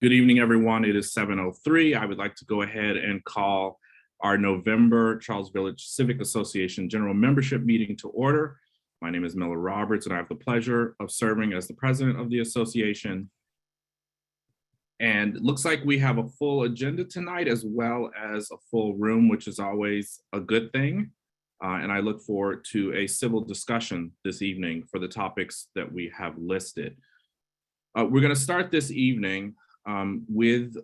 Good evening, everyone. It is 7:03. I would like to go ahead and call our November Charles Village Civic Association General Membership Meeting to order. My name is Miller Roberts, and I have the pleasure of serving as the president of the association. And it looks like we have a full agenda tonight, as well as a full room, which is always a good thing. And I look forward to a civil discussion this evening for the topics that we have listed. We're going to start this evening with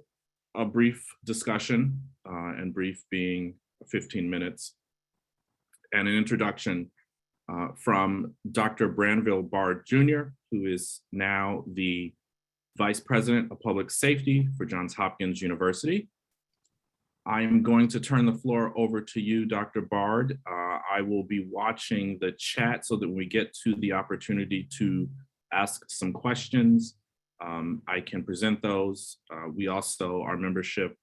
a brief discussion, and brief being 15 minutes, and an introduction from Dr. Branville Bard Jr., who is now the Vice President of Public Safety for Johns Hopkins University. I am going to turn the floor over to you, Dr. Bard. I will be watching the chat so that when we get to the opportunity to ask some questions, I can present those. We also, our membership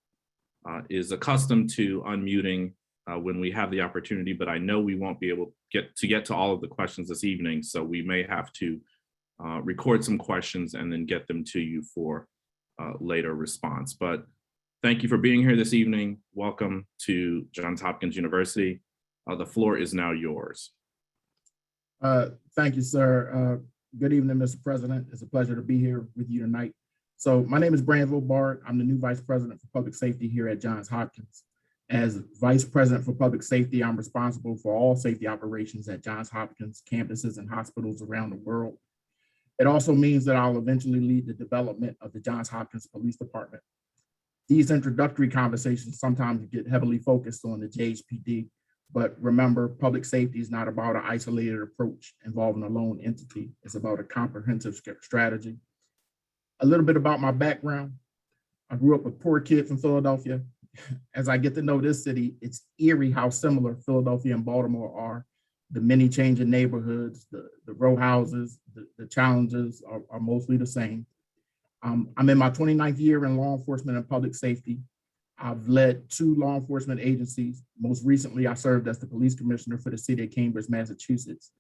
is accustomed to unmuting when we have the opportunity, but I know we won't be able to get to all of the questions this evening, so we may have to record some questions and then get them to you for later response. But thank you for being here this evening. Welcome to Johns Hopkins University. The floor is now yours. Thank you, sir. Good evening, Mr. President. It's a pleasure to be here with you tonight. So my name is Branville Bard. I'm the new Vice President for Public Safety here at Johns Hopkins. As Vice President for Public Safety, I'm responsible for all safety operations at Johns Hopkins campuses and hospitals around the world. It also means that I'll eventually lead the development of the Johns Hopkins Police Department. These introductory conversations sometimes get heavily focused on the JHPD, but remember, public safety is not about an isolated approach involving a lone entity. It's about a comprehensive strategy. A little bit about my background. I grew up a poor kid from Philadelphia. As I get to know this city, it's eerie how similar Philadelphia and Baltimore are. The many changing neighborhoods, the row houses, the challenges are mostly the same. I'm in my 29th year in law enforcement and public safety. I've led 2 law enforcement agencies. Most recently, I served as the police commissioner for the city of Cambridge, Massachusetts.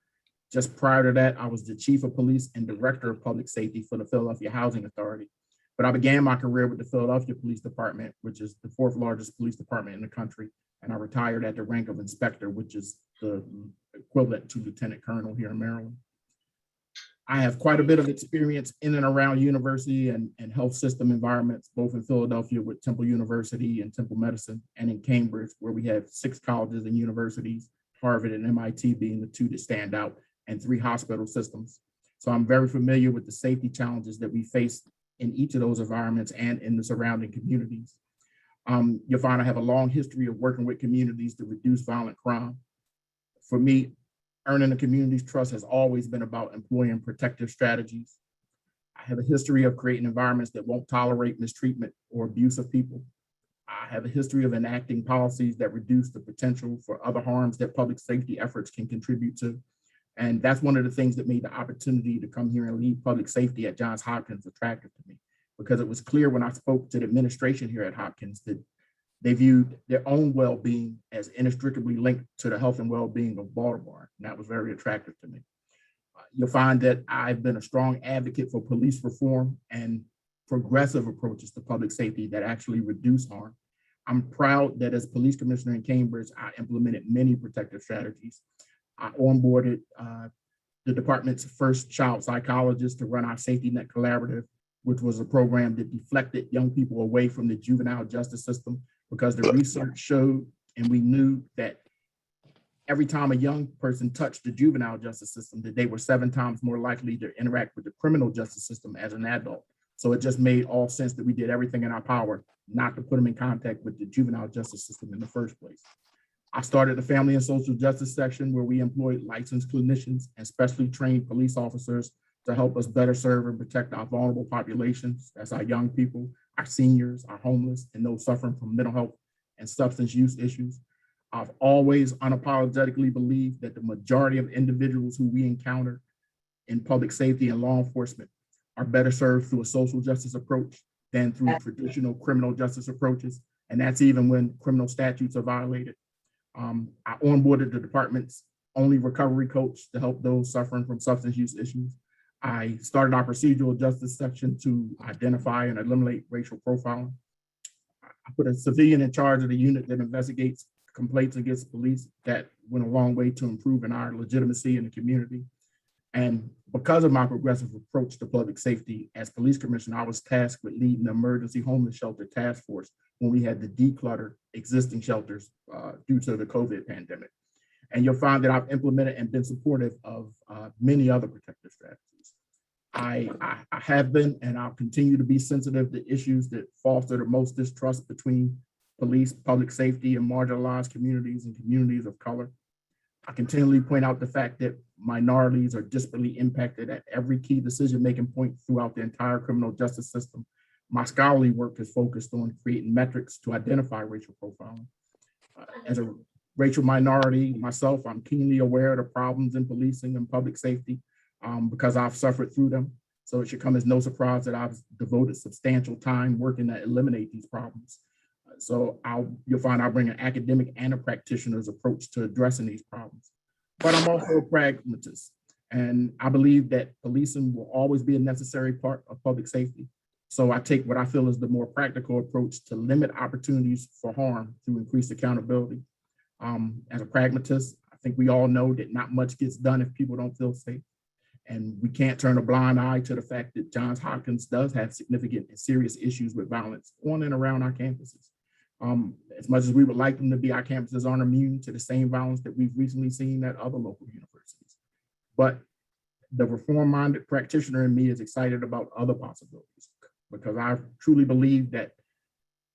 Just prior to that, I was the chief of police and director of public safety for the Philadelphia Housing Authority. But I began my career with the Philadelphia Police Department, which is the 4th largest police department in the country. And I retired at the rank of inspector, which is the equivalent to lieutenant colonel here in Maryland. I have quite a bit of experience in and around university and health system environments, both in Philadelphia with Temple University and Temple Medicine, and in Cambridge, where we have 6 colleges and universities, Harvard and MIT being the 2 that stand out, and 3 hospital systems. So I'm very familiar with the safety challenges that we face in each of those environments and in the surrounding communities. You'll find I have a long history of working with communities to reduce violent crime. For me, earning the community's trust has always been about employing protective strategies. I have a history of creating environments that won't tolerate mistreatment or abuse of people. I have a history of enacting policies that reduce the potential for other harms that public safety efforts can contribute to. And that's one of the things that made the opportunity to come here and lead public safety at Johns Hopkins attractive to me, because it was clear when I spoke to the administration here at Hopkins that they viewed their own well-being as inextricably linked to the health and well-being of Baltimore. And that was very attractive to me. You'll find that I've been a strong advocate for police reform and progressive approaches to public safety that actually reduce harm. I'm proud that as police commissioner in Cambridge, I implemented many protective strategies. I onboarded the department's first child psychologist to run our Safety Net Collaborative, which was a program that deflected young people away from the juvenile justice system, because the research showed, and we knew, that every time a young person touched the juvenile justice system, that they were 7 times more likely to interact with the criminal justice system as an adult. So it just made all sense that we did everything in our power not to put them in contact with the juvenile justice system in the first place. I started the Family and Social Justice section, where we employed licensed clinicians and specially trained police officers to help us better serve and protect our vulnerable populations. That's our young people, our seniors, our homeless, and those suffering from mental health and substance use issues. I've always unapologetically believed that the majority of individuals who we encounter in public safety and law enforcement are better served through a social justice approach than through traditional criminal justice approaches. And that's even when criminal statutes are violated. I onboarded the department's only recovery coach to help those suffering from substance use issues. I started our procedural justice section to identify and eliminate racial profiling. I put a civilian in charge of the unit that investigates complaints against police. That went a long way to improving our legitimacy in the community. And because of my progressive approach to public safety, as police commissioner, I was tasked with leading the emergency homeless shelter task force when we had to declutter existing shelters due to the COVID pandemic. And you'll find that I've implemented and been supportive of many other protective strategies. I have been and I'll continue to be sensitive to issues that foster the most distrust between police, public safety, and marginalized communities and communities of color. I continually point out the fact that minorities are disparately impacted at every key decision-making point throughout the entire criminal justice system. My scholarly work is focused on creating metrics to identify racial profiling. As a racial minority myself, I'm keenly aware of the problems in policing and public safety because I've suffered through them. So it should come as no surprise that I've devoted substantial time working to eliminate these problems. So you'll find I'll bring an academic and a practitioner's approach to addressing these problems. But I'm also a pragmatist, and I believe that policing will always be a necessary part of public safety. So I take what I feel is the more practical approach to limit opportunities for harm through increased accountability. As a pragmatist, I think we all know that not much gets done if people don't feel safe. And we can't turn a blind eye to the fact that Johns Hopkins does have significant and serious issues with violence on and around our campuses. As much as we would like them to be, our campuses aren't immune to the same violence that we've recently seen at other local universities. But the reform-minded practitioner in me is excited about other possibilities because I truly believe that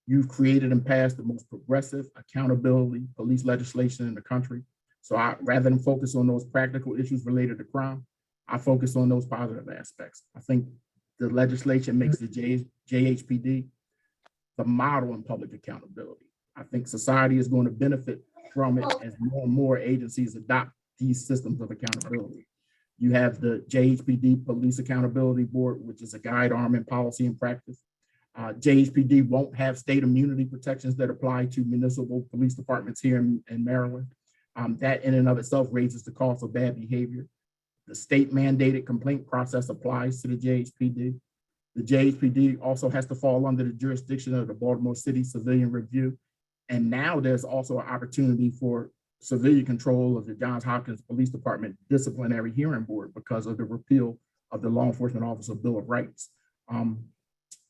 you've created and passed the most progressive accountability police legislation in the country. So rather than focus on those practical issues related to crime, I focus on those positive aspects. I think the legislation makes the JHPD the model in public accountability. I think society is going to benefit from it as more and more agencies adopt these systems of accountability. You have the JHPD Police Accountability Board, which is a guide arm in policy and practice. JHPD won't have state immunity protections that apply to municipal police departments here in Maryland. That in and of itself raises the cost of bad behavior. The state mandated complaint process applies to the JHPD. The JHPD also has to fall under the jurisdiction of the Baltimore City Civilian Review. And now there's also an opportunity for civilian control of the Johns Hopkins Police Department Disciplinary Hearing Board because of the repeal of the Law Enforcement Officer Bill of Rights.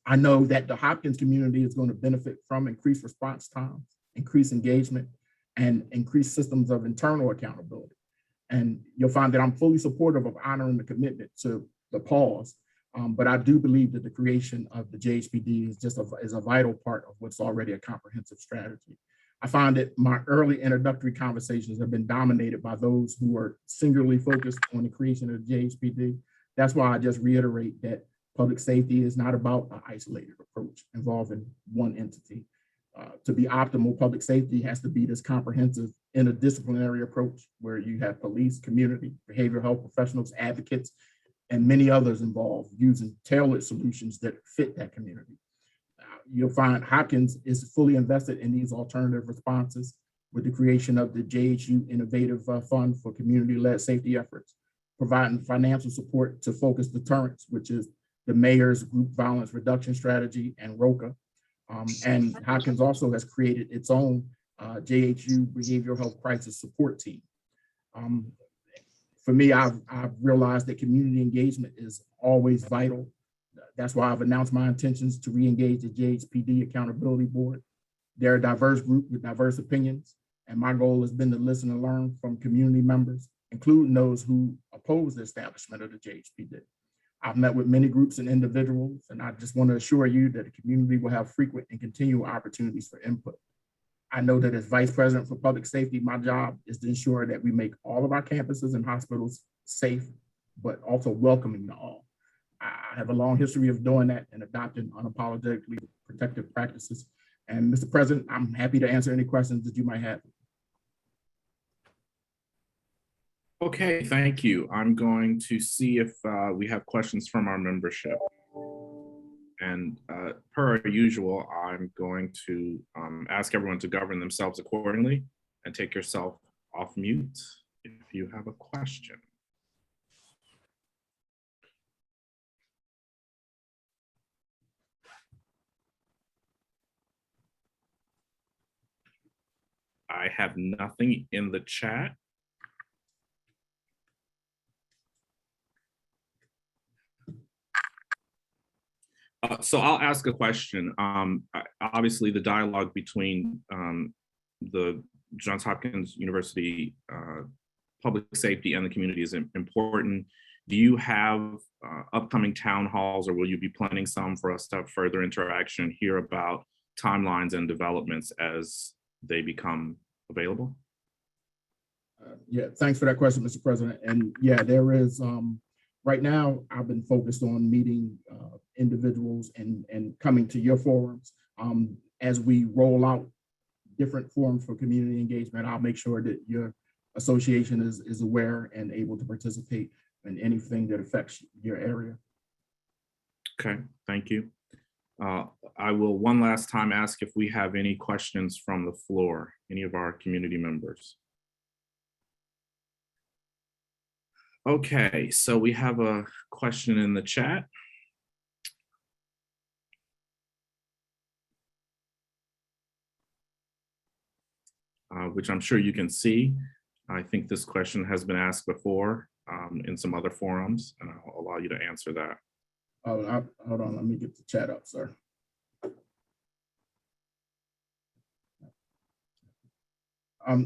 I know that the Hopkins community is going to benefit from increased response times, increased engagement, and increased systems of internal accountability. And you'll find that I'm fully supportive of honoring the commitment to the pause. But I do believe that the creation of the JHPD is a vital part of what's already a comprehensive strategy. I find that my early introductory conversations have been dominated by those who are singularly focused on the creation of the JHPD. That's why I just reiterate that public safety is not about an isolated approach involving one entity. To be optimal, public safety has to be this comprehensive interdisciplinary approach where you have police, community, behavioral health professionals, advocates, and many others involved using tailored solutions that fit that community. You'll find Hopkins is fully invested in these alternative responses with the creation of the JHU Innovative Fund for community-led safety efforts, providing financial support to focus deterrence, which is the mayor's group violence reduction strategy and ROCA. And Hopkins also has created its own JHU behavioral health crisis support team. For me, I've realized that community engagement is always vital. That's why I've announced my intentions to re-engage the JHPD Accountability Board. They're a diverse group with diverse opinions, and my goal has been to listen and learn from community members, including those who oppose the establishment of the JHPD. I've met with many groups and individuals, and I just want to assure you that the community will have frequent and continual opportunities for input. I know that as Vice President for Public Safety, my job is to ensure that we make all of our campuses and hospitals safe, but also welcoming to all. I have a long history of doing that and adopting unapologetically protective practices. And Mr. President, I'm happy to answer any questions that you might have. Okay, thank you. I'm going to see if we have questions from our membership. And per usual, I'm going to ask everyone to govern themselves accordingly and take yourself off mute if you have a question. I have nothing in the chat. So I'll ask a question. Obviously, the dialogue between the Johns Hopkins University public safety and the community is important. Do you have upcoming town halls, or will you be planning some for us to have further interaction, hear about timelines and developments as they become available? Yeah, thanks for that question, Mr. President. And yeah, there is, right now, I've been focused on meeting individuals and coming to your forums. As we roll out different forums for community engagement, I'll make sure that your association is aware and able to participate in anything that affects your area. Okay, thank you. I will one last time ask if we have any questions from the floor, any of our community members. Okay, so we have a question in the chat. Which I'm sure you can see. I think this question has been asked before in some other forums, and I'll allow you to answer that. Oh, hold on, let me get the chat up, sir.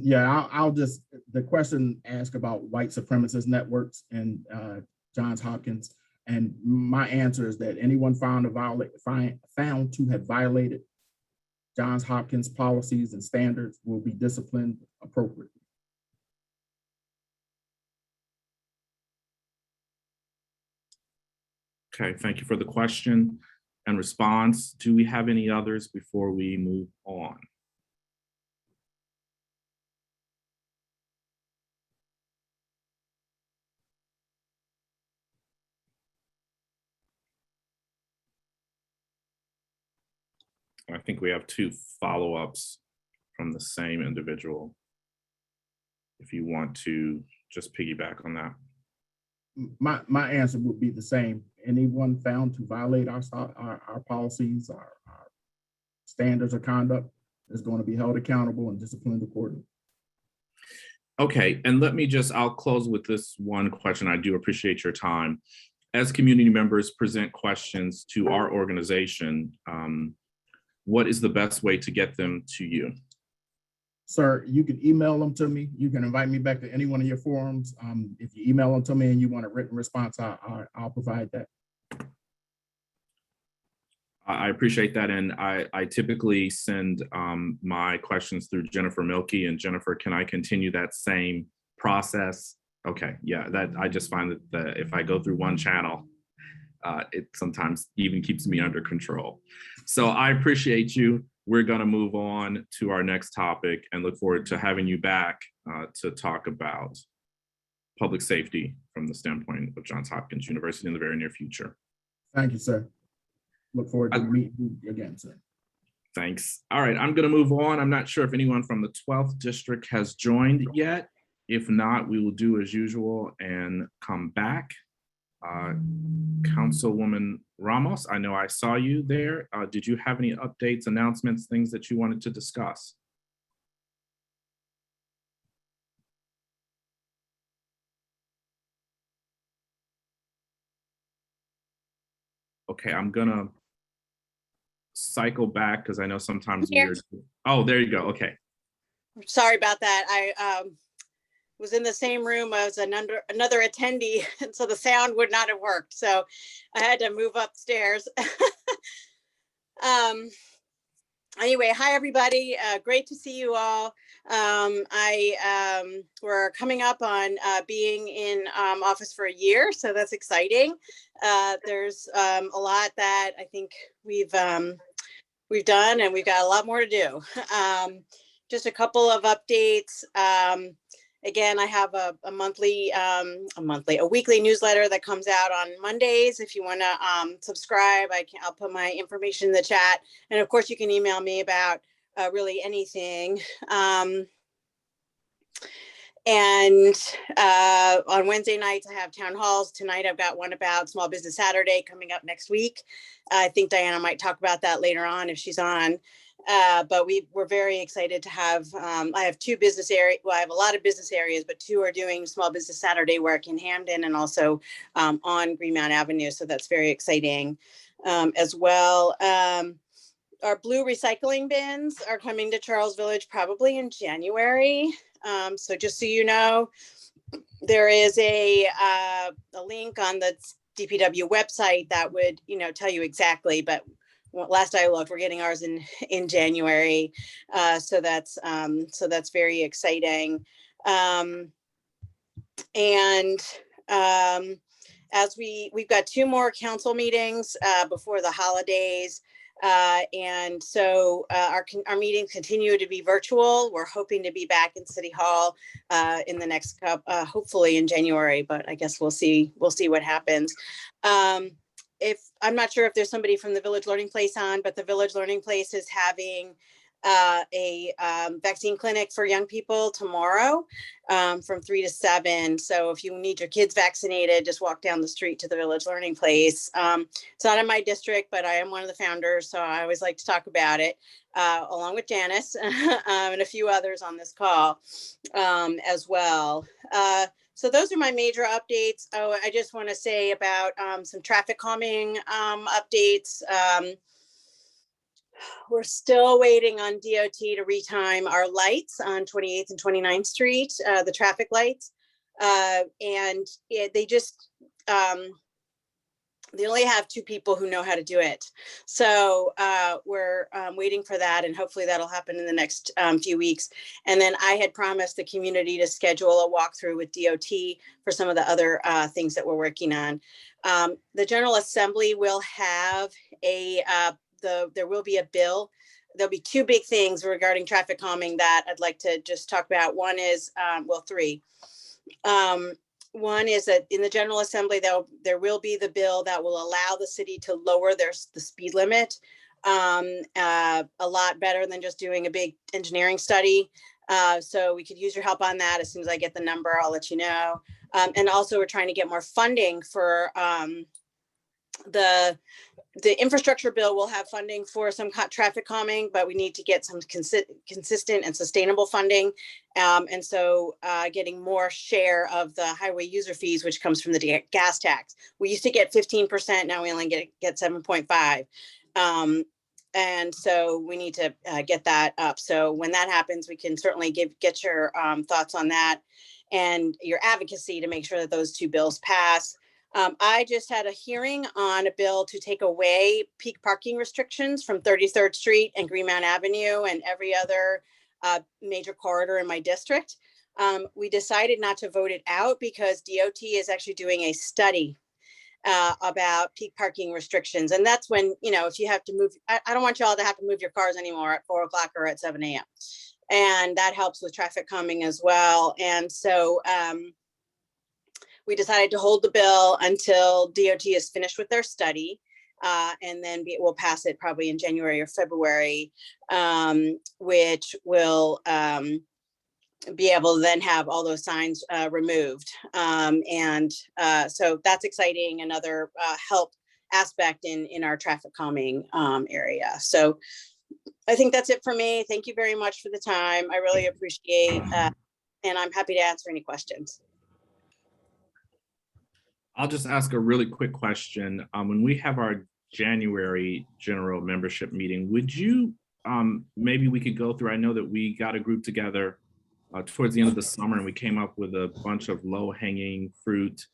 Yeah, I'll just, the question asked about white supremacist networks in Johns Hopkins. And my answer is that anyone found to have violated Johns Hopkins policies and standards will be disciplined appropriately. Okay, thank you for the question and response. Do we have any others before we move on? I think we have 2 follow-ups from the same individual. If you want to just piggyback on that. My answer would be the same. Anyone found to violate our policies, our standards of conduct is going to be held accountable and disciplined accordingly. Okay, and I'll close with this one question. I do appreciate your time. As community members present questions to our organization, what is the best way to get them to you? Sir, you can email them to me. You can invite me back to any one of your forums. If you email them to me and you want a written response, I'll provide that. I appreciate that. And I typically send my questions through Jennifer Milkey. And Jennifer, can I continue that same process? Okay, yeah, that I just find that if I go through one channel, it sometimes even keeps me under control. So I appreciate you. We're going to move on to our next topic and look forward to having you back to talk about public safety from the standpoint of Johns Hopkins University in the very near future. Thank you, sir. Look forward to meeting you again, sir. Thanks. All right, I'm going to move on. I'm not sure if anyone from the 12th district has joined yet. If not, we will do as usual and come back. Councilwoman Ramos, I know I saw you there. Did you have any updates, announcements, things that you wanted to discuss? Okay, I'm gonna cycle back because I know sometimes we're. Oh, there you go. Okay. Sorry about that. I was in the same room as another attendee, and so the sound would not have worked. So I had to move upstairs. Anyway, hi everybody. Great to see you all. We're coming up on being in office for a year, so that's exciting. There's a lot that I think we've done, and we've got a lot more to do. Just a couple of updates. Again, I have a weekly newsletter that comes out on Mondays. If you want to subscribe, I'll put my information in the chat. And of course, you can email me about really anything. And on Wednesday nights, I have town halls. Tonight, I've got one about Small Business Saturday coming up next week. I think Diana might talk about that later on if she's on. But we're very excited to have, I have two business areas. Well, I have a lot of business areas, but two are doing Small Business Saturday work in Hamden and also on Greenmount Avenue. So that's very exciting as well. Our blue recycling bins are coming to Charles Village probably in January. So just so you know, there is a link on the DPW website that would, tell you exactly, but last I looked, we're getting ours in January. So that's very exciting. As we've got two more council meetings before the holidays. And so our meetings continue to be virtual. We're hoping to be back in City Hall in the next hopefully in January, but I guess we'll see what happens. If I'm not sure if there's somebody from the Village Learning Place on, but the Village Learning Place is having a vaccine clinic for young people tomorrow from 3 to 7. So if you need your kids vaccinated, just walk down the street to the Village Learning Place. It's not in my district, but I am one of the founders, so I always like to talk about it, along with Janice and a few others on this call as well. So those are my major updates. Oh, I just want to say about some traffic calming updates. We're still waiting on DOT to retime our lights on 28th and 29th Street, the traffic lights. And they only have 2 people who know how to do it. So we're waiting for that, and hopefully that'll happen in the next few weeks. And then I had promised the community to schedule a walkthrough with DOT for some of the other things that we're working on. The General Assembly will have there will be a bill. There'll be 2 big things regarding traffic calming that I'd like to just talk about. One is, 3. One is that in the General Assembly, there will be the bill that will allow the city to lower the speed limit a lot better than just doing a big engineering study. So we could use your help on that. As soon as I get the number, I'll let you know. And also we're trying to get more funding for the infrastructure bill. Will have funding for some traffic calming, but we need to get some consistent and sustainable funding. And so getting more share of the highway user fees, which comes from the gas tax. We used to get 15%, now we only get 7.5. And so we need to get that up. So when that happens, we can certainly get your thoughts on that and your advocacy to make sure that those 2 bills pass. I just had a hearing on a bill to take away peak parking restrictions from 33rd Street and Greenmount Avenue and every other major corridor in my district. We decided not to vote it out because DOT is actually doing a study about peak parking restrictions. And that's when, if you have to move, I don't want y'all to have to move your cars anymore at 4 o'clock or at 7 a.m. And that helps with traffic calming as well. And so, we decided to hold the bill until DOT is finished with their study, and then we'll pass it probably in January or February, which will be able to then have all those signs removed. So that's exciting, another help aspect in our traffic calming area. So I think that's it for me. Thank you very much for the time. I really appreciate and I'm happy to answer any questions. I'll just ask a really quick question. When we have our January general membership meeting, would you, maybe we could go through, I know that we got a group together towards the end of the summer and we came up with a bunch of low hanging fruit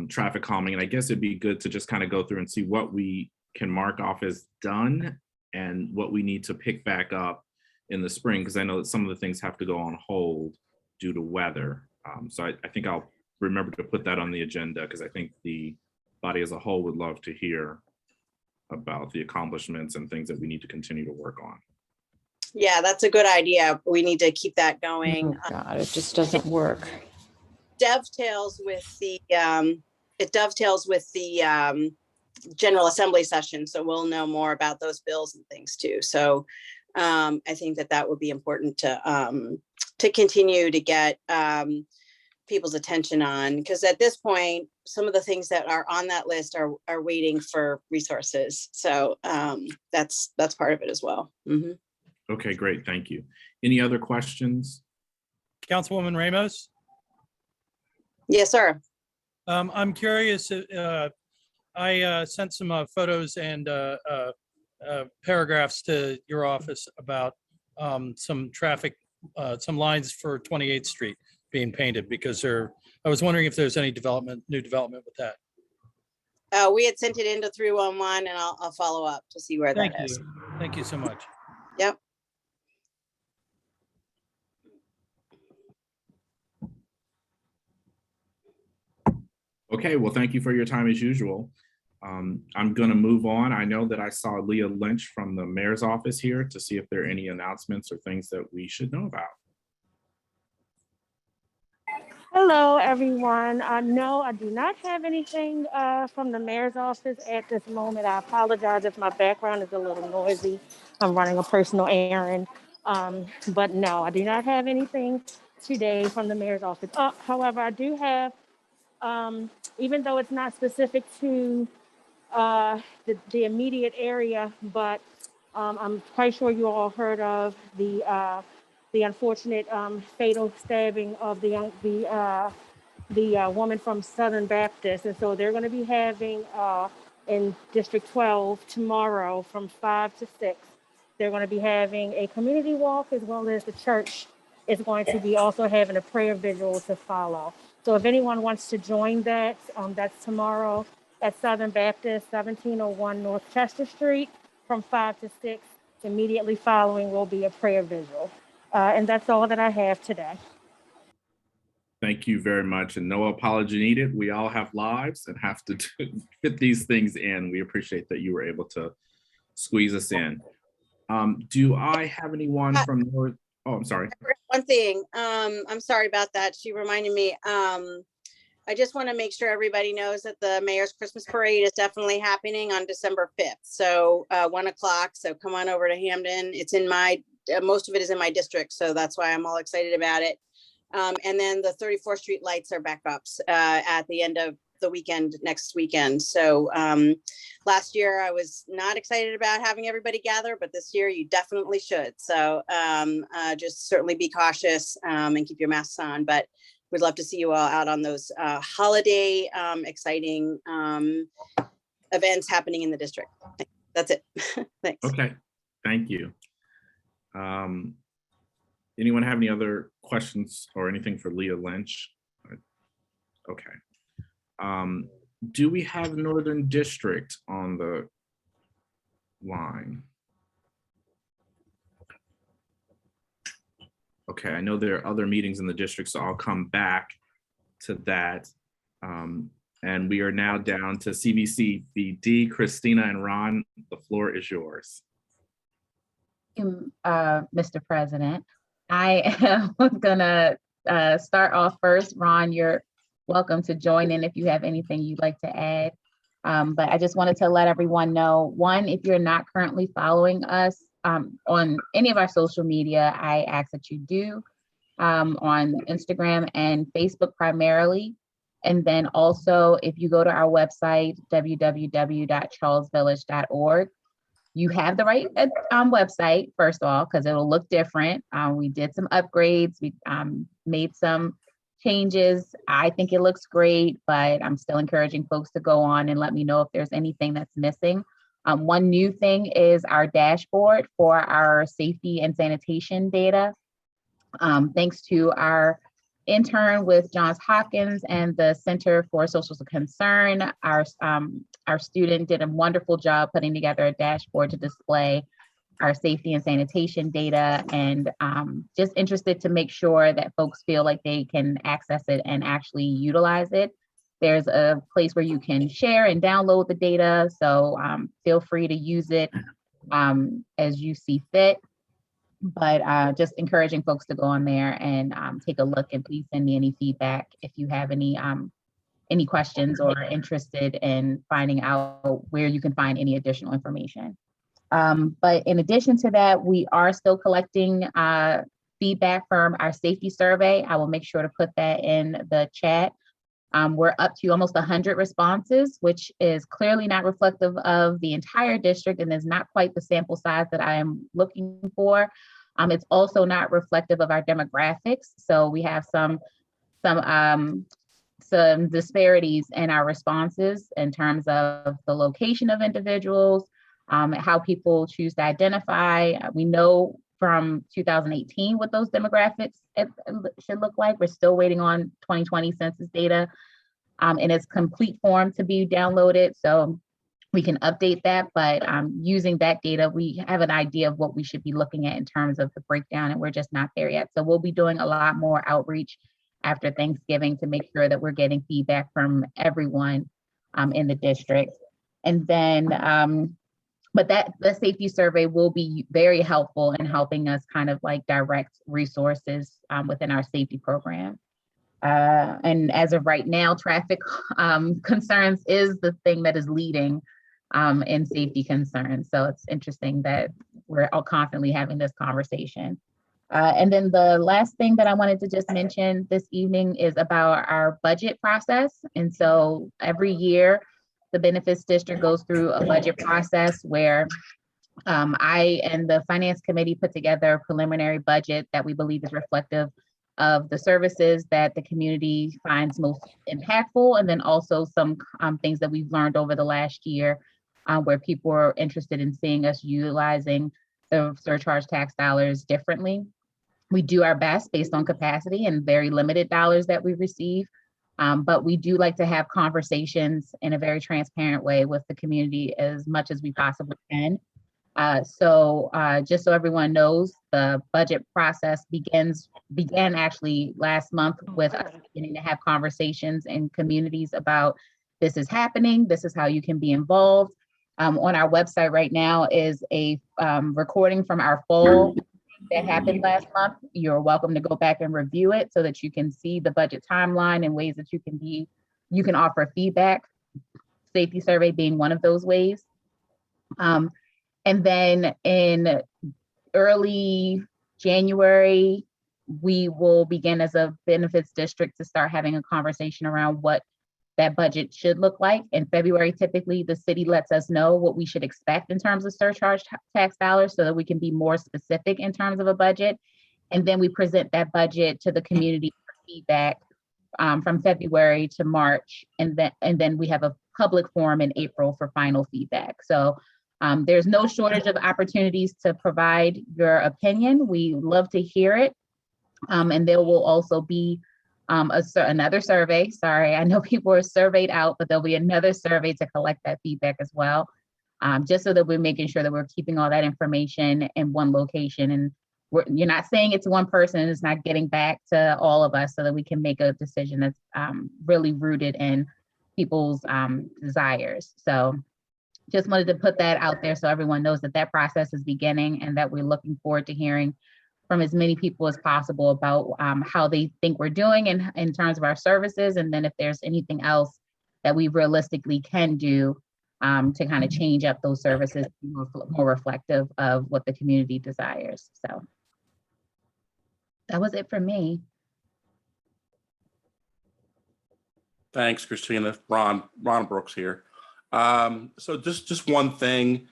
traffic calming. And I guess it'd be good to just kind of go through and see what we can mark off as done and what we need to pick back up in the spring, because I know that some of the things have to go on hold due to weather. So I think I'll remember to put that on the agenda, because I think the body as a whole would love to hear about the accomplishments and things that we need to continue to work on. Yeah, that's a good idea. We need to keep that going. Oh God, it just doesn't work. Dovetails with the General Assembly session, so we'll know more about those bills and things too. So I think that would be important to continue to get people's attention on, because at this point, some of the things that are on that list are waiting for resources. So that's part of it as well. Mhm. Okay, great. Thank you. Any other questions? Councilwoman Ramos, Yes, sir. I'm curious, I sent some photos and paragraphs to your office about some traffic, some lines for 28th Street being painted because I was wondering if there's any new development with that. We had sent it into 311 and I'll follow up to see where Thank that is. you. Thank you so much. Yep. Okay, well, thank you for your time as usual. I'm going to move on. I know that I saw Leah Lynch from the mayor's office here to see if there are any announcements or things that we should know about. Hello, everyone. No, I do not have anything from the mayor's office at this moment. I apologize if my background is a little noisy. I'm running a personal errand. But no, I do not have anything today from the mayor's office. However, I do have, even though it's not specific to the immediate area, but I'm quite sure you all heard of the unfortunate fatal stabbing of the woman from Southern Baptist. And so they're going to be having in District 12 tomorrow from 5 to 6. They're going to be having a community walk as well as the church is going to be also having a prayer vigil to follow. So if anyone wants to join that, that's tomorrow at Southern Baptist, 1701 North Chester Street from 5 to 6. Immediately following will be a prayer vigil. And that's all that I have today. Thank you very much. And no apology needed. We all have lives and have to fit these things in. We appreciate that you were able to squeeze us in. Do I have anyone from North? Oh, I'm sorry. One thing, I'm sorry about that. She reminded me, I just want to make sure everybody knows that the Mayor's Christmas Parade is definitely happening on December 5th. So 1 o'clock. So come on over to Hamden. It's in most of it is in my district. So that's why I'm all excited about it. And then the 34th Street lights are back up at the end of the weekend, next weekend. So last year I was not excited about having everybody gather, but this year you definitely should. So just certainly be cautious and keep your masks on, but we'd love to see you all out on those holiday exciting events happening in the district. That's it. Thanks. Okay, thank you. Anyone have any other questions or anything for Leah Lynch? Okay. Do we have Northern District on the line? Okay, I know there are other meetings in the district, so I'll come back to that. And we are now down to CVCBD. Christina and Ron, the floor is yours. Mr. President. I am gonna start off first. Ron, you're welcome to join in if you have anything you'd like to add. But I just wanted to let everyone know, one, if you're not currently following us on any of our social media, I ask that you do on Instagram and Facebook primarily. And then also, if you go to our website, www.charlesvillage.org, you have the right website, first of all, because it'll look different. We did some upgrades. We made some changes. I think it looks great, but I'm still encouraging folks to go on and let me know if there's anything that's missing. One new thing is our dashboard for our safety and sanitation data. Thanks to our intern with Johns Hopkins and the Center for Social Concern, our student did a wonderful job putting together a dashboard to display our safety and sanitation data, and just interested to make sure that folks feel like they can access it and actually utilize it. There's a place where you can share and download the data, so feel free to use it as you see fit. But just encouraging folks to go on there and take a look, and please send me any feedback if you have any questions or are interested in finding out where you can find any additional information. But in addition to that, we are still collecting feedback from our safety survey. I will make sure to put that in the chat. We're up to almost 100 responses, which is clearly not reflective of the entire district and is not quite the sample size that I am looking for. It's also not reflective of our demographics. So we have some disparities in our responses in terms of the location of individuals, how people choose to identify. We know from 2018 what those demographics should look like. We're still waiting on 2020 census data in its complete form to be downloaded. So we can update that, but using that data, we have an idea of what we should be looking at in terms of the breakdown, and we're just not there yet. So we'll be doing a lot more outreach after Thanksgiving to make sure that we're getting feedback from everyone in the district. And then, but the safety survey will be very helpful in helping us kind of like direct resources within our safety program. And as of right now, traffic concerns is the thing that is leading in safety concerns. So it's interesting that we're all constantly having this conversation. And then the last thing that I wanted to just mention this evening is about our budget process. And so every year, the benefits district goes through a budget process where I and the finance committee put together a preliminary budget that we believe is reflective of the services that the community finds most impactful, and then also some things that we've learned over the last year where people are interested in seeing us utilizing the surcharge tax dollars differently. We do our best based on capacity and very limited dollars that we receive, but we do like to have conversations in a very transparent way with the community as much as we possibly can. So just so everyone knows, the budget process began actually last month with us beginning to have conversations in communities about this is happening, this is how you can be involved. On our website right now is a recording from our fall that happened last month. You're welcome to go back and review it so that you can see the budget timeline and ways that you can offer feedback, safety survey being one of those ways. And then in early January, we will begin as a benefits district to start having a conversation around what that budget should look like. In February, typically the city lets us know what we should expect in terms of surcharge tax dollars so that we can be more specific in terms of a budget. And then we present that budget to the community for feedback from February to March. And then we have a public forum in April for final feedback. So there's no shortage of opportunities to provide your opinion. We love to hear it. And there will also be another survey. Sorry, I know people are surveyed out, but there'll be another survey to collect that feedback as well, just so that we're making sure that we're keeping all that information in one location. And you're not saying it's one person and it's not getting back to all of us so that we can make a decision that's really rooted in people's desires. So just wanted to put that out there so everyone knows that that process is beginning and that we're looking forward to hearing from as many people as possible about how they think we're doing in terms of our services. And then if there's anything else that we realistically can do to kind of change up those services more reflective of what the community desires. So that was it for me. Thanks, Christina. Ron Brooks here. So just one thing.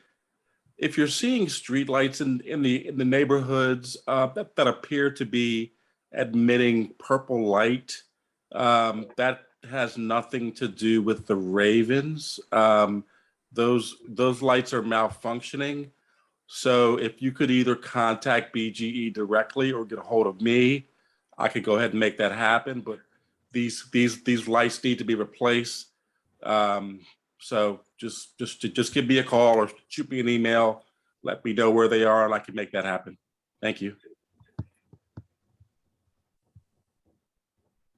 If you're seeing streetlights in the neighborhoods that appear to be emitting purple light, that has nothing to do with the Ravens. Those lights are malfunctioning. So if you could either contact BGE directly or get a hold of me, I could go ahead and make that happen. But these lights need to be replaced. So just give me a call or shoot me an email. Let me know where they are and I can make that happen. Thank you.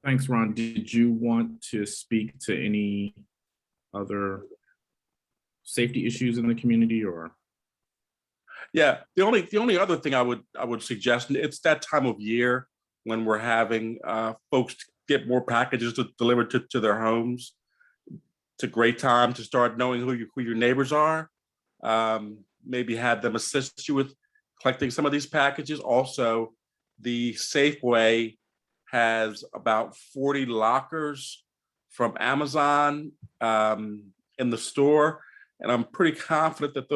Thanks, Ron. Did you want to speak to any other safety issues in the community or? Yeah, the only other thing I would suggest, and it's that time of year when we're having folks get more packages delivered to their homes. It's a great time to start knowing who your neighbors are. Maybe have them assist you with collecting some of these packages. Also, the Safeway has about 40 lockers from Amazon in the store. And I'm pretty confident that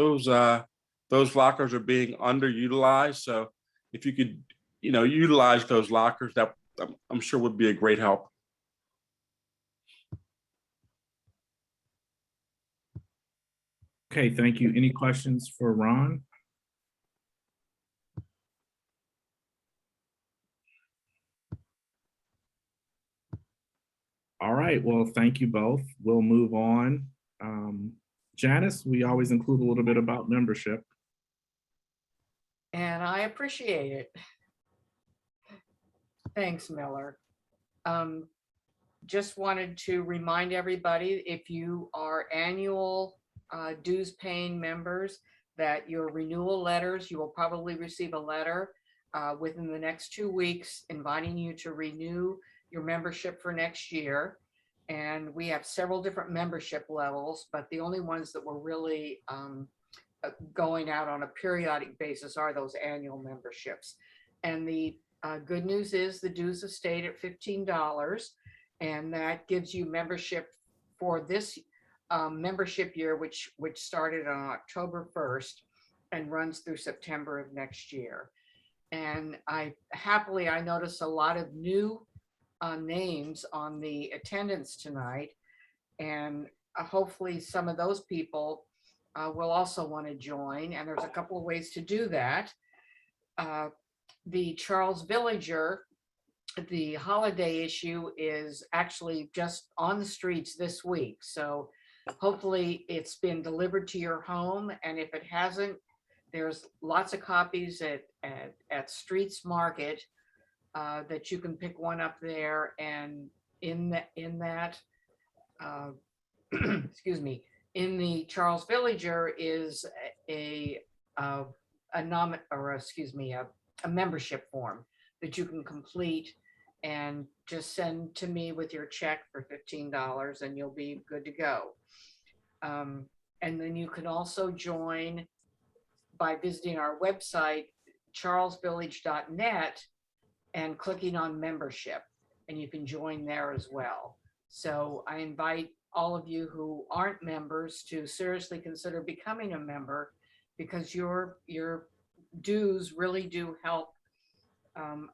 those lockers are being underutilized. So if you could, utilize those lockers, that I'm sure would be a great help. Okay, thank you. Any questions for Ron? All right, well, thank you both. We'll move on. Janice, we always include a little bit about membership. And I appreciate it. Thanks, Miller. Just wanted to remind everybody, if you are annual dues paying members, that your renewal letters, you will probably receive a letter within the next 2 weeks inviting you to renew your membership for next year. And we have several different membership levels, but the only ones that we're really going out on a periodic basis are those annual memberships. And the good news is the dues have stayed at $15, and that gives you membership for this membership year, which started on October 1st and runs through September of next year. And I noticed a lot of new names on the attendance tonight, and hopefully some of those people will also want to join. And there's a couple of ways to do that. The Charles Villager, the holiday issue, is actually just on the streets this week. So hopefully it's been delivered to your home. And if it hasn't, there's lots of copies at Streets Market that you can pick one up there. And in that excuse me, in the Charles Villager is a membership form that you can complete and just send to me with your check for $15, and you'll be good to go. And then you can also join by visiting our website, charlesvillage.net, and clicking on membership, and you can join there as well. So I invite all of you who aren't members to seriously consider becoming a member, because your dues really do help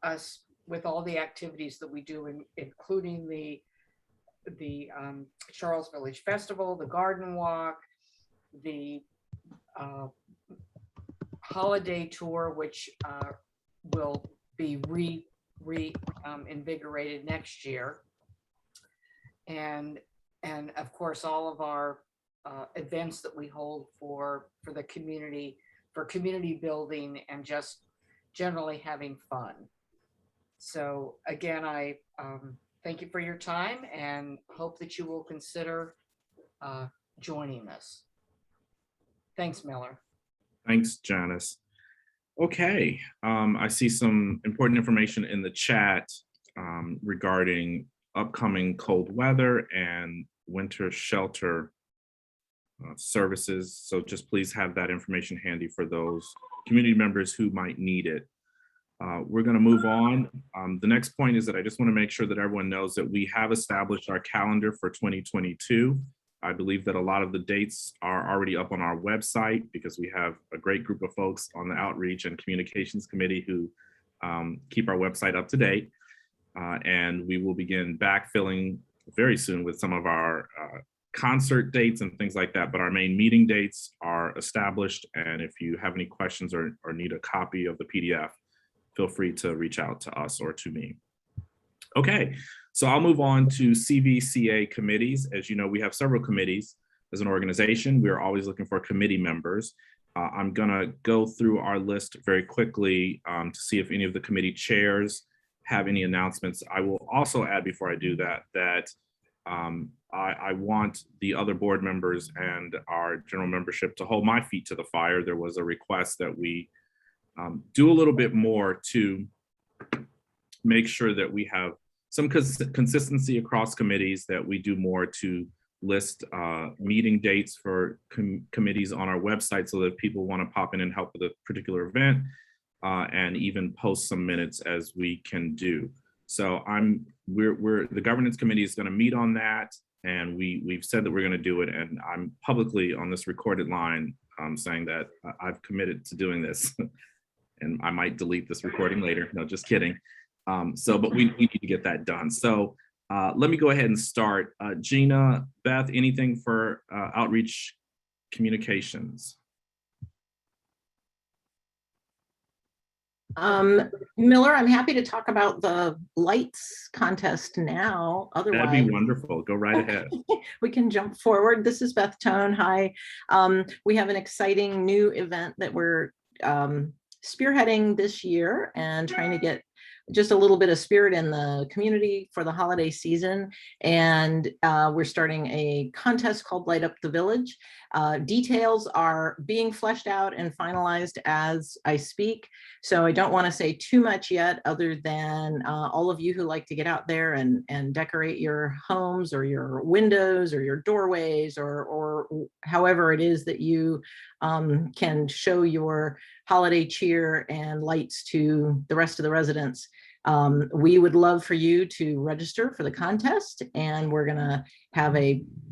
us with all the activities that we do, including the Charles Village Festival, the Garden Walk, the holiday tour, which will be invigorated next year, and of course all of our events that we hold for the community, for community building and just generally having fun. So again, I thank you for your time and hope that you will consider joining us. Thanks, Miller. Thanks, Janice. Okay, I see some important information in the chat regarding upcoming cold weather and winter shelter services. So just please have that information handy for those community members who might need it. We're going to move on. The next point is that I just want to make sure that everyone knows that we have established our calendar for 2022. I believe that a lot of the dates are already up on our website because we have a great group of folks on the Outreach and Communications Committee who keep our website up to date. And we will begin backfilling very soon with some of our concert dates and things like that. But our main meeting dates are established. And if you have any questions or need a copy of the PDF, feel free to reach out to us or to me. Okay, so I'll move on to CVCA committees. As you know, we have several committees as an organization. We're always looking for committee members. I'm gonna go through our list very quickly to see if any of the committee chairs have any announcements. I will also add before I do that, I want the other board members and our general membership to hold my feet to the fire. There was a request that we do a little bit more to make sure that we have some consistency across committees, that we do more to list meeting dates for committees on our website so that if people want to pop in and help with a particular event, and even post some minutes as we can do. So the governance committee is going to meet on that, and we've said that we're going to do it. And I'm publicly on this recorded line saying that I've committed to doing this. And I might delete this recording later. No, just kidding. But we need to get that done. So let me go ahead and start. Gina, Beth, anything for outreach communications? Miller, I'm happy to talk about the lights contest now. Otherwise, That'd be wonderful. Go right ahead. we can jump forward. This is Beth Tone. Hi. We have an exciting new event that we're spearheading this year and trying to get just a little bit of spirit in the community for the holiday season. And we're starting a contest called Light Up the Village. Details are being fleshed out and finalized as I speak. So I don't want to say too much yet, other than all of you who like to get out there and decorate your homes or your windows or your doorways or however it is that you can show your holiday cheer and lights to the rest of the residents. We would love for you to register for the contest, and we're gonna have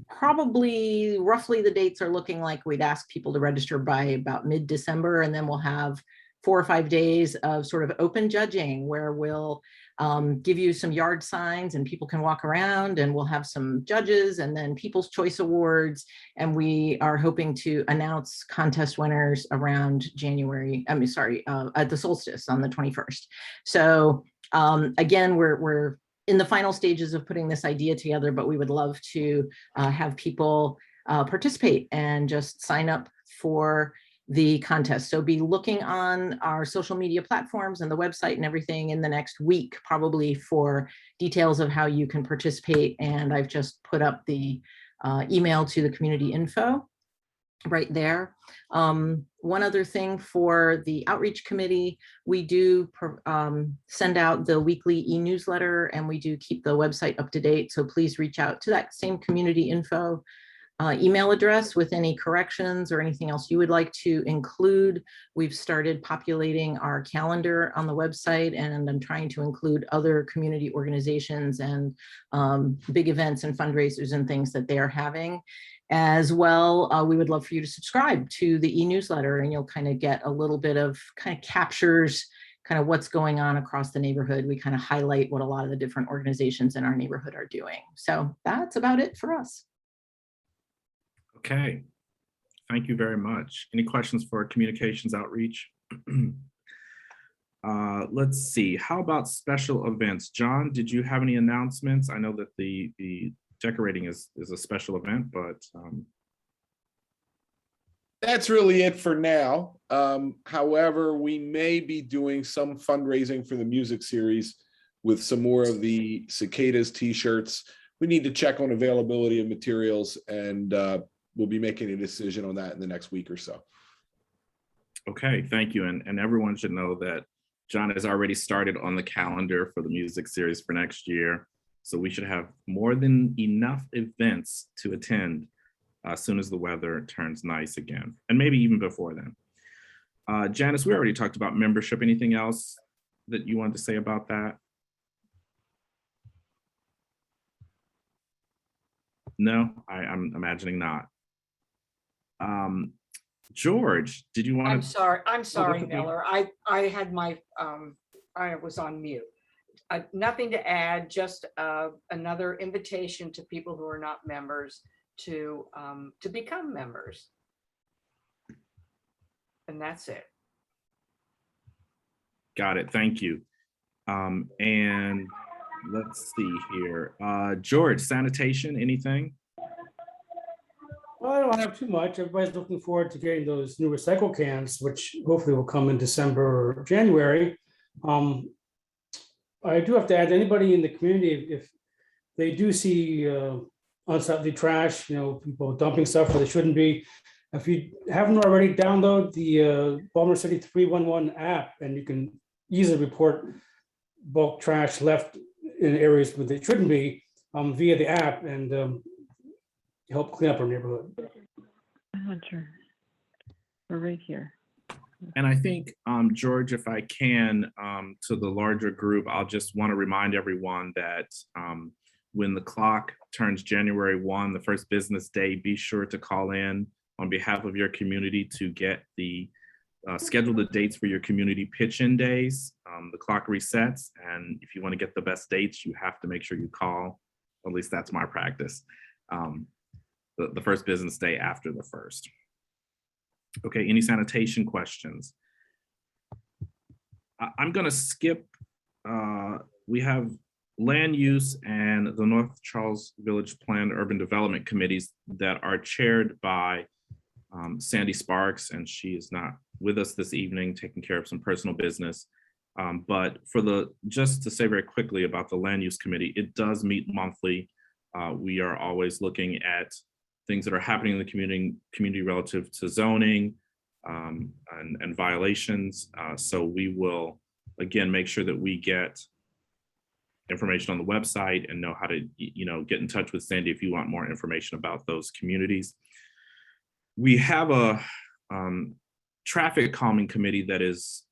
probably roughly the dates are looking like we'd ask people to register by about mid-December, and then we'll have 4 or 5 days of sort of open judging where we'll give you some yard signs and people can walk around, and we'll have some judges and then People's Choice Awards. And we are hoping to announce contest winners around at the solstice on the 21st. So again, we're in the final stages of putting this idea together, but we would love to have people participate and just sign up for the contest. So be looking on our social media platforms and the website and everything in the next week, probably, for details of how you can participate. And I've just put up the email to the community info right there. One other thing for the outreach committee, we do send out the weekly e-newsletter, and we do keep the website up to date. So please reach out to that same community info email address with any corrections or anything else you would like to include. We've started populating our calendar on the website, and I'm trying to include other community organizations and big events and fundraisers and things that they are having. As well, we would love for you to subscribe to the e-newsletter, and you'll kind of get a little bit of captures kind of what's going on across the neighborhood. We kind of highlight what a lot of the different organizations in our neighborhood are doing. So that's about it for us. Okay, thank you very much. Any questions for communications outreach? Let's see, how about special events? John, did you have any announcements? I know that the decorating is a special event, but that's really it for now. However, we may be doing some fundraising for the music series with some more of the cicadas t-shirts. We need to check on availability of materials, and we'll be making a decision on that in the next week or so. Okay, thank you. And everyone should know that John has already started on the calendar for the music series for next year. So we should have more than enough events to attend as soon as the weather turns nice again, and maybe even before then. Janice, we already talked about membership. Anything else that you wanted to say about that? No, I'm imagining not. George, did you want to? I'm sorry, Miller. I had my, I was on mute. Nothing to add, just another invitation to people who are not members to become members. And that's it. Got it, thank you. And let's see here. George, sanitation, anything? Well, I don't have too much. Everybody's looking forward to getting those new recycle cans, which hopefully will come in December or January. I do have to add, anybody in the community, if they do see unsightly trash, people dumping stuff where they shouldn't be, if you haven't already, download the Baltimore City 311 app, and you can easily report bulk trash left in areas where they shouldn't be via the app, and help clean up our neighborhood. I'm not sure. We're right here. And I think, George, if I can, to the larger group, I'll just want to remind everyone that when the clock turns January 1, the first business day, be sure to call in on behalf of your community to get the schedule the dates for your community pitch-in days. The clock resets, and if you want to get the best dates, you have to make sure you call. At least that's my practice. The first business day after the first. Okay, any sanitation questions? I'm going to skip. We have land use and the North Charles Village Plan Urban Development Committees that are chaired by Sandy Sparks, and she is not with us this evening, taking care of some personal business. But just to say very quickly about the Land Use Committee, it does meet monthly. We are always looking at things that are happening in the community relative to zoning and violations. So we will, again, make sure that we get information on the website and know how to, get in touch with Sandy if you want more information about those communities. We have a traffic calming committee that is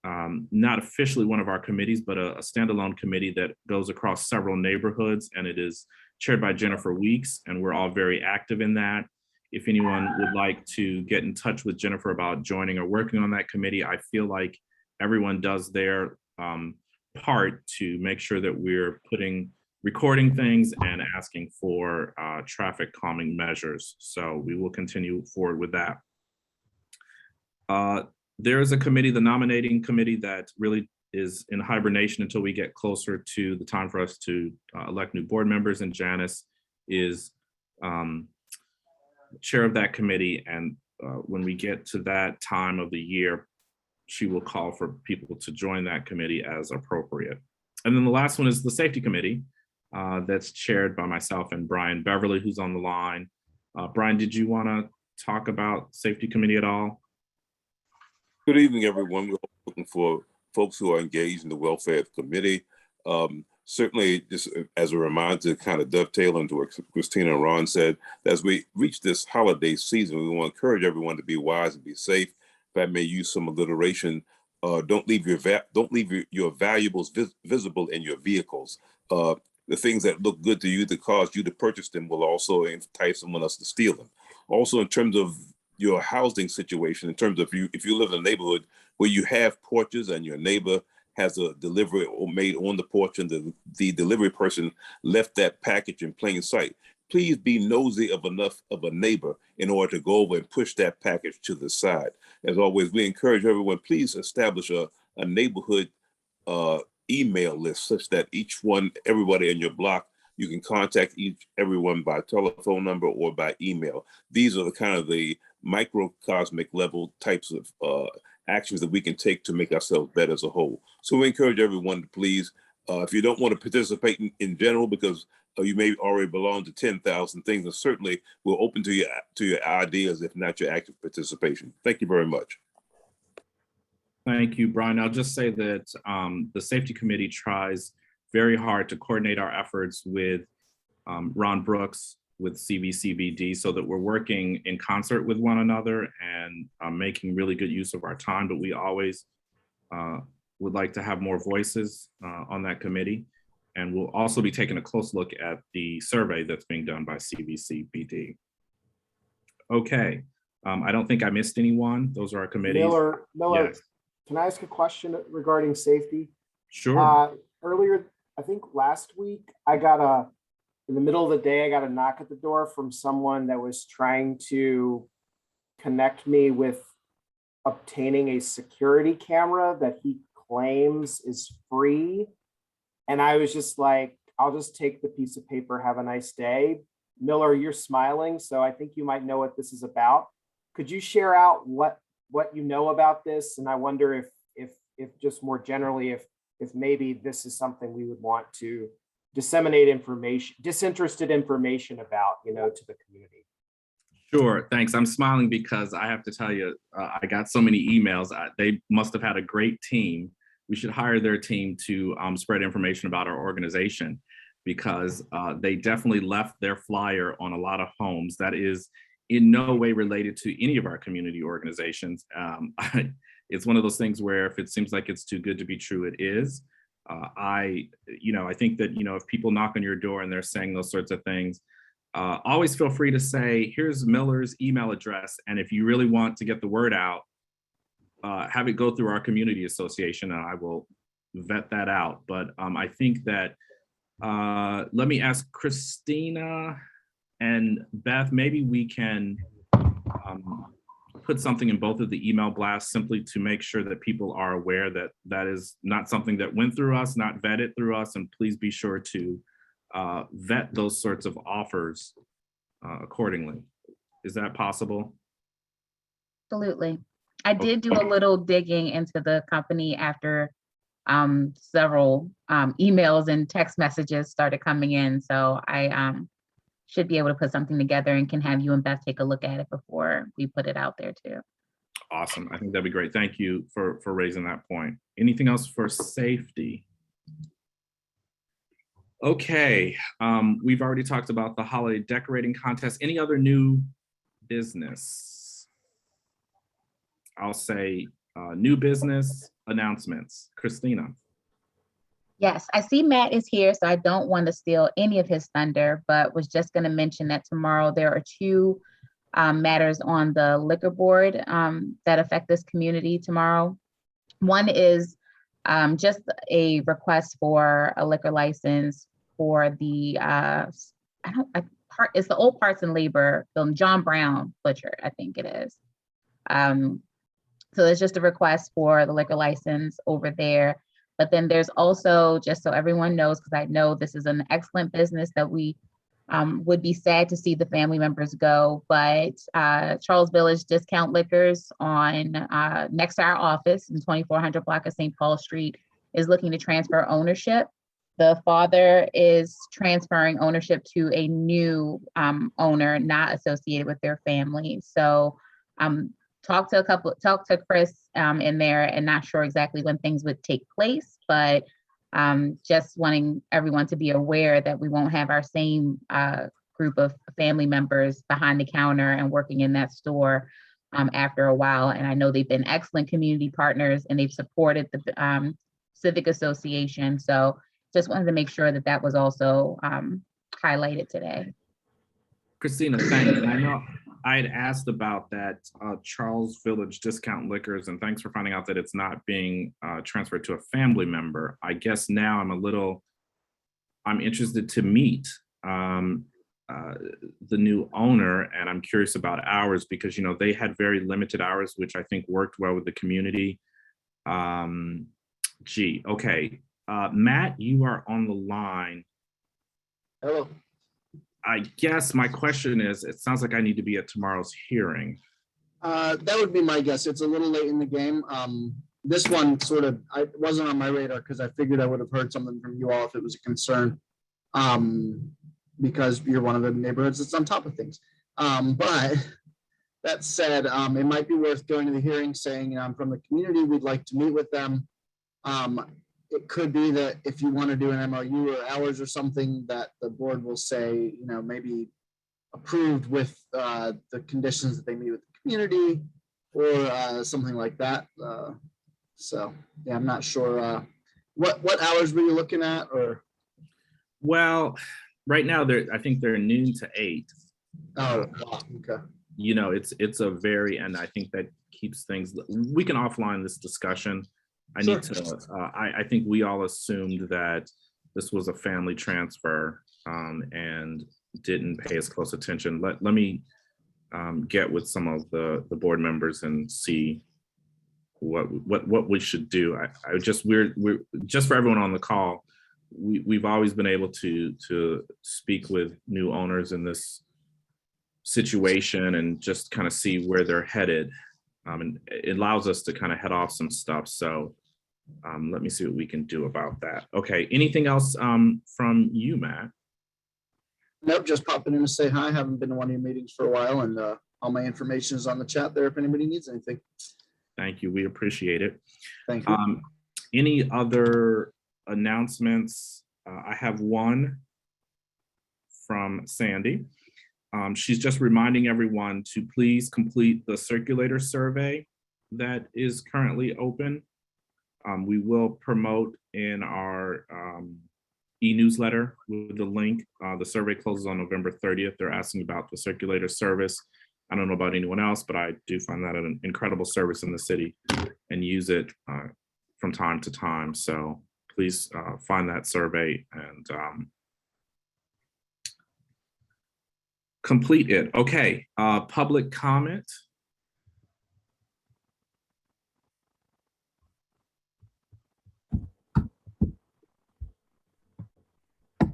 not officially one of our committees, but a standalone committee that goes across several neighborhoods, and it is chaired by Jennifer Weeks, and we're all very active in that. If anyone would like to get in touch with Jennifer about joining or working on that committee, I feel like everyone does their part to make sure that we're recording things and asking for traffic calming measures. So we will continue forward with that. There is a committee, the nominating committee, that really is in hibernation until we get closer to the time for us to elect new board members, and Janice is chair of that committee. And when we get to that time of the year, she will call for people to join that committee as appropriate. And then the last one is the safety committee that's chaired by myself and Brian Beverly, who's on the line. Brian, did you want to talk about safety committee at all? Good evening, everyone. We're looking for folks who are engaged in the welfare committee. Certainly, just as a reminder, to kind of dovetail into what Christina and Ron said, as we reach this holiday season, we want to encourage everyone to be wise and be safe. If I may use some alliteration, don't leave your valuables visible in your vehicles. The things that look good to you, that cause you to purchase them, will also entice someone else to steal them. Also, in terms of your housing situation, in terms of if you live in a neighborhood where you have porches and your neighbor has a delivery made on the porch and the delivery person left that package in plain sight, please be nosy enough of a neighbor in order to go over and push that package to the side. As always, we encourage everyone, please establish a neighborhood email list such that everybody in your block, you can contact everyone by telephone number or by email. These are the microcosmic level types of actions that we can take to make ourselves better as a whole. So we encourage everyone to please, if you don't want to participate in general, because you may already belong to 10,000 things, and certainly we're open to your ideas, if not your active participation. Thank you very much. Thank you, Brian. I'll just say that the safety committee tries very hard to coordinate our efforts with Ron Brooks, with CVCBD, so that we're working in concert with one another and making really good use of our time. But we always would like to have more voices on that committee. And we'll also be taking a close look at the survey that's being done by CVCBD. Okay, I don't think I missed anyone. Those are our committees. Miller, yes. Can I ask a question regarding safety? Sure. Earlier, I think last week, in the middle of the day, I got a knock at the door from someone that was trying to connect me with obtaining a security camera that he claims is free. And I was just like, I'll just take the piece of paper, have a nice day. Miller, you're smiling, so I think you might know what this is about. Could you share out what you know about this? And I wonder if just more generally, if maybe this is something we would want to disseminate disinterested information about, to the community. Sure, thanks. I'm smiling because I have to tell you, I got so many emails. They must have had a great team. We should hire their team to spread information about our organization, because they definitely left their flyer on a lot of homes. That is in no way related to any of our community organizations. it's one of those things where if it seems like it's too good to be true, it is. I think that, if people knock on your door and they're saying those sorts of things, always feel free to say, here's Miller's email address. And if you really want to get the word out, have it go through our community association and I will vet that out. But I think that, let me ask Christina and Beth, maybe we can put something in both of the email blasts simply to make sure that people are aware that that is not something that went through us, not vetted through us, and please be sure to vet those sorts of offers accordingly. Is that possible? Absolutely. I did do a little digging into the company after several emails and text messages started coming in. So I should be able to put something together and can have you and Beth take a look at it before we put it out there too. Awesome. I think that'd be great. Thank you for raising that point. Anything else for safety? Okay, we've already talked about the holiday decorating contest. Any other new business? I'll say new business announcements. Christina. Yes, I see Matt is here, so I don't want to steal any of his thunder, but was just going to mention that tomorrow there are two matters on the liquor board that affect this community tomorrow. One is just a request for a liquor license for the it's the old Parts and Labor building, John Brown Butcher, I think it is. So there's just a request for the liquor license over there. But then there's also, just so everyone knows, because I know this is an excellent business that we would be sad to see the family members go, but Charles Village Discount Liquors on next to our office in 2400 block of St. Paul Street is looking to transfer ownership. The father is transferring ownership to a new owner not associated with their family. So talk to Chris in there, and not sure exactly when things would take place, but just wanting everyone to be aware that we won't have our same group of family members behind the counter and working in that store after a while. And I know they've been excellent community partners and they've supported the Civic Association. So just wanted to make sure that that was also highlighted today. Christina, thank you. I know I had asked about that Charles Village Discount Liquors, and thanks for finding out that it's not being transferred to a family member. I guess now I'm interested to meet the new owner, and I'm curious about hours because, they had very limited hours, which I think worked well with the community. Okay. Matt, you are on the line. Hello. I guess my question is, it sounds like I need to be at tomorrow's hearing. That would be my guess. It's a little late in the game. This one I wasn't on my radar because I figured I would have heard something from you all if it was a concern, because you're one of the neighborhoods that's on top of things. But that said, it might be worth going to the hearing saying, from the community, we'd like to meet with them. It could be that if you want to do an MOU or hours or something, that the board will say, maybe approved with the conditions that they meet with the community or something like that. So yeah, I'm not sure. What hours were you looking at? Or well, right now I think they're noon to 8. Oh, wow. Okay. It's a very, and I think that keeps things. We can offline this discussion. I Sure. need to, I think we all assumed that this was a family transfer and didn't pay as close attention. Let me get with some of the board members and see what we should do. We're just for everyone on the call, we've always been able to speak with new owners in this situation and just kind of see where they're headed. And it allows us to kind of head off some stuff. So let me see what we can do about that. Okay, anything else from you, Matt? Nope, just popping in to say hi. Haven't been to one of your meetings for a while, and all my information is on the chat there if anybody needs anything. Thank you, we appreciate it. Thank you. Any other announcements? I have one from Sandy. She's just reminding everyone to please complete the circulator survey that is currently open. We will promote in our e-newsletter with the link. The survey closes on November 30th. They're asking about the circulator service. I don't know about anyone else, but I do find that an incredible service in the city and use it from time to time. So please find that survey and complete it. Okay, public comment.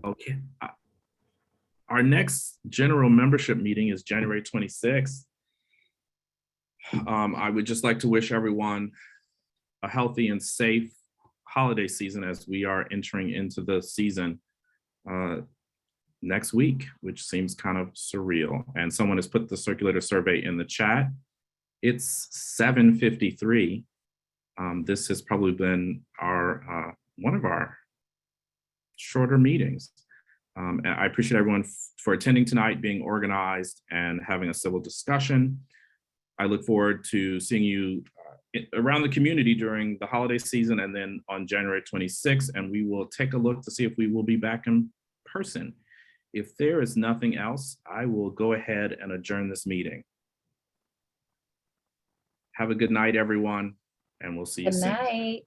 Okay. Our next general membership meeting is January 26th. I would just like to wish everyone a healthy and safe holiday season as we are entering into the season next week, which seems kind of surreal. And someone has put the circulator survey in the chat. It's 7:53. This has probably been our one of our shorter meetings. And I appreciate everyone for attending tonight, being organized and having a civil discussion. I look forward to seeing you around the community during the holiday season and then on January 26th, and we will take a look to see if we will be back in person. If there is nothing else, I will go ahead and adjourn this meeting. Have a good night, everyone, and we'll see you soon. Good night.